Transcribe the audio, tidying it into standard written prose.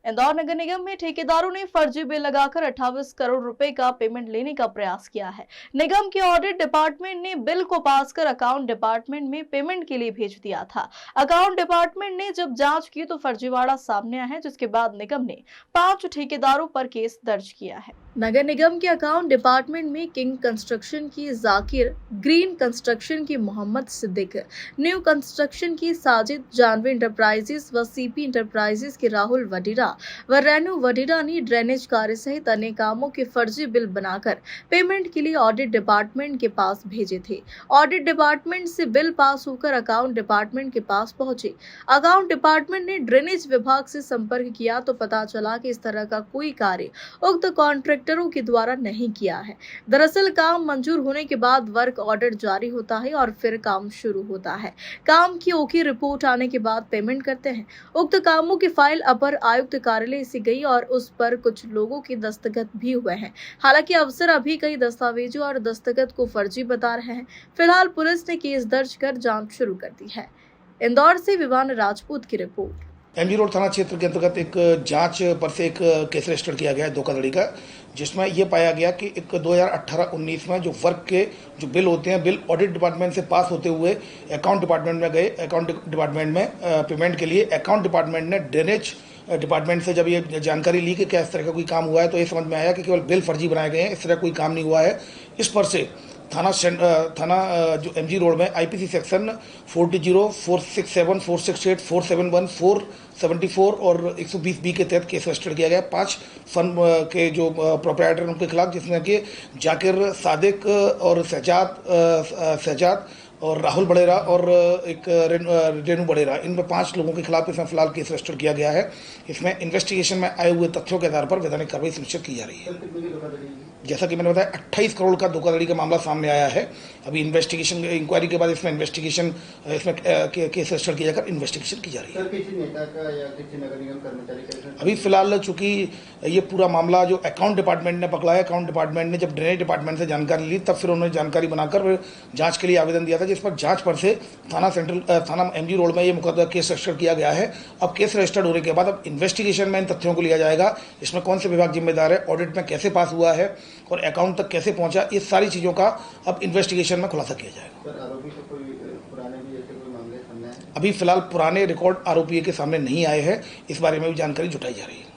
इंदौर नगर निगम में ठेकेदारों ने फर्जी बिल लगाकर 28 करोड़ रुपए का पेमेंट लेने का प्रयास किया है। निगम के ऑडिट डिपार्टमेंट ने बिल को पास कर अकाउंट डिपार्टमेंट में पेमेंट के लिए भेज दिया था। अकाउंट डिपार्टमेंट ने जब जांच की तो फर्जीवाड़ा सामने आया है, जिसके बाद निगम ने 5 ठेकेदारों पर केस दर्ज किया है। नगर निगम के अकाउंट डिपार्टमेंट में किंग कंस्ट्रक्शन की जाकिर, ग्रीन कंस्ट्रक्शन की मोहम्मद सिद्दीक, न्यू कंस्ट्रक्शन की साजिद, जानवी इंटरप्राइजेस व सीपी इंटरप्राइजेस के राहुल वडीरा व रेनू वडीरा ने ड्रेनेज कार्य सहित अन्य कामों के फर्जी बिल बनाकर पेमेंट के लिए ऑडिट डिपार्टमेंट के पास भेजे थे। ऑडिट डिपार्टमेंट से बिल पास होकर अकाउंट डिपार्टमेंट के पास पहुंचे। अकाउंट डिपार्टमेंट ने ड्रेनेज विभाग से संपर्क किया तो पता चला कि इस तरह का कोई कार्य उक्त कॉन्ट्रैक्टरों के द्वारा नहीं किया है। दरअसल काम मंजूर होने के बाद वर्क ऑर्डर जारी होता है और फिर काम शुरू होता है। काम की ओके रिपोर्ट आने के बाद पेमेंट करते हैं। उक्त कामों की फाइल अपर आयुक्त कार्यालय से गई और उस पर कुछ लोगों के दस्तखत भी हुए हैं। हालांकि अफसर अभी कई दस्तावेजों और दस्तखत को फर्जी बता रहे हैं। फिलहाल पुलिस ने केस दर्ज कर जांच शुरू कर दी है। इंदौर से विवान राजपूत की रिपोर्ट। एमजी रोड थाना क्षेत्र के अंतर्गत एक जांच पर से एक केस रजिस्टर किया गया है धोखाधड़ी का, जिसमें यह पाया गया कि एक 2018-19 में जो वर्क के जो बिल होते हैं, बिल ऑडिट डिपार्टमेंट से पास होते हुए अकाउंट डिपार्टमेंट में गए। अकाउंट डिपार्टमेंट में पेमेंट के लिए अकाउंट डिपार्टमेंट ने ड्रेनेज डिपार्टमेंट से जब ये जानकारी ली कि क्या इस तरह का कोई काम हुआ है, तो ये समझ में आया कि केवल बिल फर्जी बनाए गए हैं, इस तरह कोई काम नहीं हुआ है। इस पर से थाना जो एमजी रोड में आईपीसी सेक्शन 40, 467, 468, 471, 474 और 120 बी के तहत केस रजिस्टर किया गया। 5 फर्म के जो प्रोप्राइटर उनके खिलाफ, जिसमें कि जाकिर, सादिक और शहजाद और राहुल बड़ेरा और एक रेनू बड़ेरा, इन 5 लोगों के खिलाफ इसमें फिलहाल केस रजिस्टर किया गया है। इसमें इन्वेस्टिगेशन में आए हुए तथ्यों के आधार पर वैधानिक कार्रवाई सुनिश्चित की जा रही है। जैसा कि मैंने बताया, 28 करोड़ का धोखाधड़ी का मामला सामने आया है। अभी इन्वेस्टिगेशन इंक्वायरी के बाद इसमें इन्वेस्टिगेशन इसमें केस रजिस्टर किया जाकर इन्वेस्टिगेशन की जा रही है। किसी नेता का या किसी नगर निगम कर्मचारी का अभी फिलहाल चूंकि ये पूरा मामला जो अकाउंट डिपार्टमेंट ने पकड़ा है, अकाउंट डिपार्टमेंट ने जब ड्रेनेज डिपार्टमेंट से जानकारी ली, तब फिर उन्होंने जानकारी बनाकर जांच के लिए आवेदन दिया था, जिस पर जांच पर से थाना एमजी रोड में ये मुकदमा केस रजिस्टर किया गया है। अब केस रजिस्टर्ड होने के बाद अब इन्वेस्टिगेशन में इन तथ्यों को लिया जाएगा, इसमें कौन से विभाग जिम्मेदार है, ऑडिट में कैसे पास हुआ है और अकाउंट तक कैसे पहुंचा, इस सारी चीजों का अब इन्वेस्टिगेशन में खुलासा किया जाएगा। अभी फिलहाल पुराने रिकॉर्ड आरोपी के सामने नहीं आए हैं, इस बारे में भी जानकारी जुटाई जा रही है।